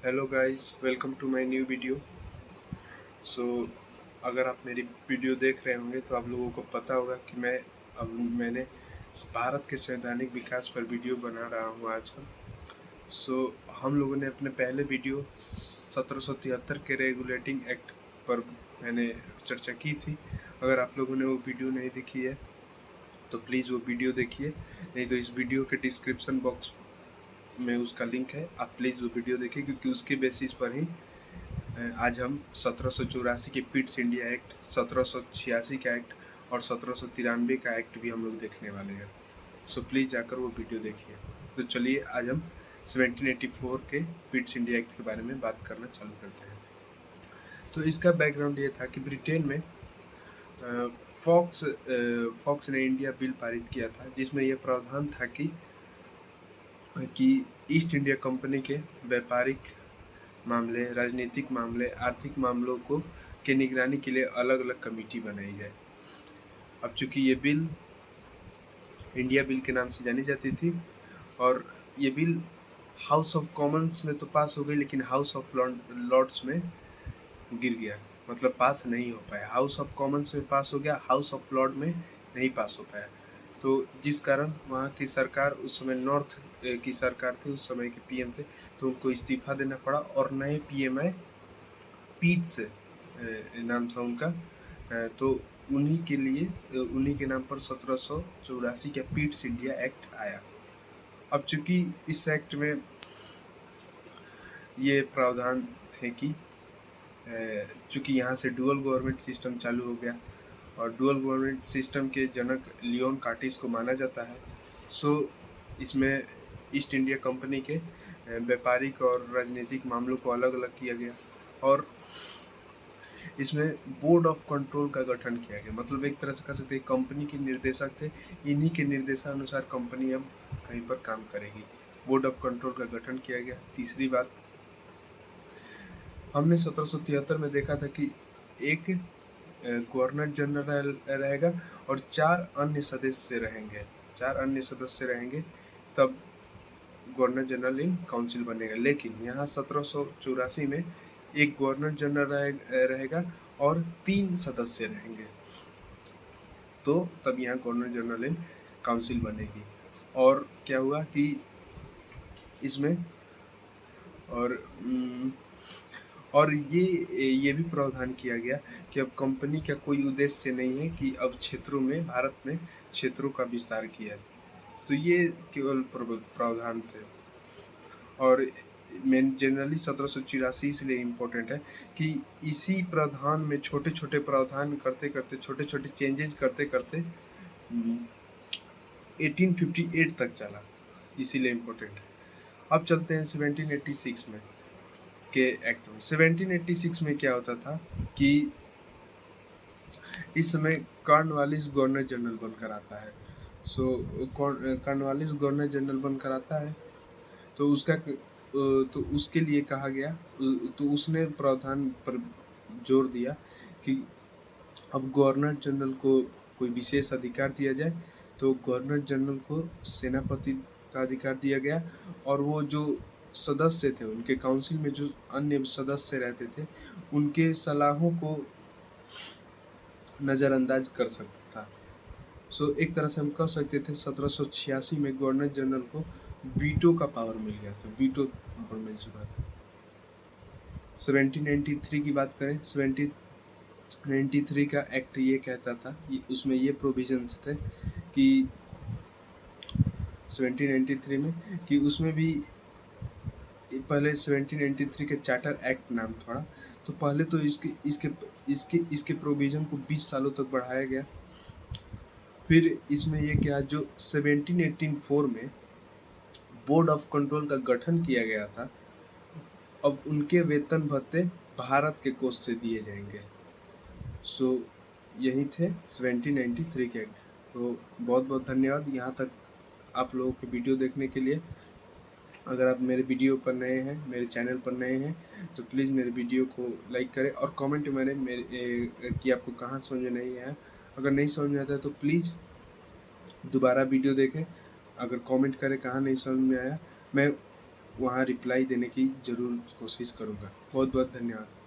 Hello guys, welcome to my new video. So अगर आप मेरी वीडियो देख रहे होंगे तो आप लोगों को पता होगा कि मैंने भारत के सैद्धांतिक विकास पर वीडियो बना रहा हूँ आजकल। सो हम लोगों ने अपने पहले वीडियो 1773 के रेगुलेटिंग एक्ट पर मैंने चर्चा की थी। अगर आप लोगों ने वो वीडियो नहीं देखी है तो प्लीज़ वो वीडियो देखिए, नहीं तो इस वीडियो के डिस्क्रिप्शन बॉक्स में उसका लिंक है, आप प्लीज़ वो वीडियो देखिए, क्योंकि उसके बेसिस पर ही आज हम 1784 के पिट्स इंडिया एक्ट, 1786 का एक्ट और 1793 का एक्ट भी हम लोग देखने वाले हैं। सो प्लीज़ जाकर वो वीडियो देखिए। तो चलिए आज हम 1784 के पिट्स इंडिया एक्ट के बारे में बात करना चालू करते हैं। तो इसका बैकग्राउंड ये था कि ब्रिटेन में फॉक्स ने इंडिया बिल पारित किया था, जिसमें यह प्रावधान था कि ईस्ट इंडिया कंपनी के व्यापारिक मामले, राजनीतिक मामले, आर्थिक मामलों को के निगरानी के लिए अलग अलग कमेटी बनाई जाए। अब चूंकि ये बिल इंडिया बिल के नाम से जानी जाती थी और ये बिल हाउस ऑफ कॉमन्स में तो पास हो गई, लेकिन हाउस ऑफ लॉर्ड्स में गिर गया, मतलब पास नहीं हो पाया। हाउस ऑफ कॉमन्स में पास हो गया, हाउस ऑफ लॉर्ड में नहीं पास हो पाया। तो जिस कारण वहाँ की सरकार, उस समय नॉर्थ की सरकार थी, उस समय के पीएम थे, तो उनको इस्तीफा देना पड़ा और नए पीएम आए, पीट्स नाम था उनका। तो उन्हीं के नाम पर 1784 का पीट्स इंडिया एक्ट आया। अब चूंकि इस एक्ट में ये प्रावधान थे कि चूंकि यहाँ से डुअल गवर्नमेंट सिस्टम चालू हो गया और डुअल गवर्नमेंट सिस्टम के जनक लियोन कार्टिस को माना जाता है। सो इसमें ईस्ट इंडिया कंपनी के व्यापारिक और राजनीतिक मामलों को अलग अलग किया गया और इसमें बोर्ड ऑफ कंट्रोल का गठन किया गया। मतलब एक तरह से कह सकते हैं कंपनी के निर्देशक थे, इन्हीं के निर्देशानुसार कंपनी अब कहीं पर काम करेगी। बोर्ड ऑफ कंट्रोल का गठन किया गया। तीसरी बात, हमने 1773 में देखा था कि एक गवर्नर जनरल रहेगा और 4 अन्य सदस्य रहेंगे। 4 अन्य सदस्य रहेंगे, तब गवर्नर जनरल इन काउंसिल बनेगा। लेकिन यहाँ 1784 में एक गवर्नर जनरल रहेगा और 3 सदस्य रहेंगे, तो तब यहाँ गवर्नर जनरल इन काउंसिल बनेगी। और क्या हुआ कि इसमें और ये भी प्रावधान किया गया कि अब कंपनी का कोई उद्देश्य नहीं है कि अब क्षेत्रों में, भारत में क्षेत्रों का विस्तार किया जाए। तो ये केवल प्रावधान थे। और मेन जनरली 1784 इसलिए इम्पोर्टेंट है कि इसी प्रावधान में छोटे छोटे प्रावधान करते करते, छोटे छोटे चेंजेस करते करते 1858 तक चला, इसीलिए इम्पोर्टेंट है। अब चलते हैं 1786 में के एक्ट में। 1786 में क्या होता था कि इस समय कॉर्नवालिस गवर्नर जनरल बनकर आता है। सो कॉर्नवालिस गवर्नर जनरल बनकर आता है, तो उसके लिए कहा गया, तो उसने प्रावधान पर जोर दिया कि अब गवर्नर जनरल को कोई विशेष अधिकार दिया जाए। तो गवर्नर जनरल को सेनापति का अधिकार दिया गया और वो जो सदस्य थे, उनके काउंसिल में जो अन्य सदस्य रहते थे, उनके सलाहों को नज़रअंदाज कर सकता था। सो एक तरह से हम कह सकते थे 1786 में गवर्नर जनरल को वीटो का पावर मिल गया था, वीटो पावर मिल चुका था। 1793 की बात करें, 1793 का एक्ट ये कहता था, उसमें ये प्रोविजंस थे कि 1793 में कि उसमें भी पहले 1793 के चार्टर एक्ट नाम थोड़ा, तो पहले तो इसके प्रोविजन को 20 सालों तक बढ़ाया गया। फिर इसमें ये क्या, जो 1784 में बोर्ड ऑफ कंट्रोल का गठन किया गया था, अब उनके वेतन भत्ते भारत के कोष से दिए जाएंगे। सो यही थे 1793 के एक्ट। तो बहुत बहुत धन्यवाद यहाँ तक आप लोगों के वीडियो देखने के लिए। अगर आप मेरे वीडियो पर नए हैं, मेरे चैनल पर नए हैं, तो प्लीज़ मेरे वीडियो को लाइक करें और कमेंट में कि आपको कहाँ समझ में नहीं आया। अगर नहीं समझ में आता है तो प्लीज़ दोबारा वीडियो देखें, अगर कमेंट करें कहाँ नहीं समझ में आया। मैं वहाँ रिप्लाई देने की ज़रूर कोशिश करूँगा। बहुत बहुत धन्यवाद।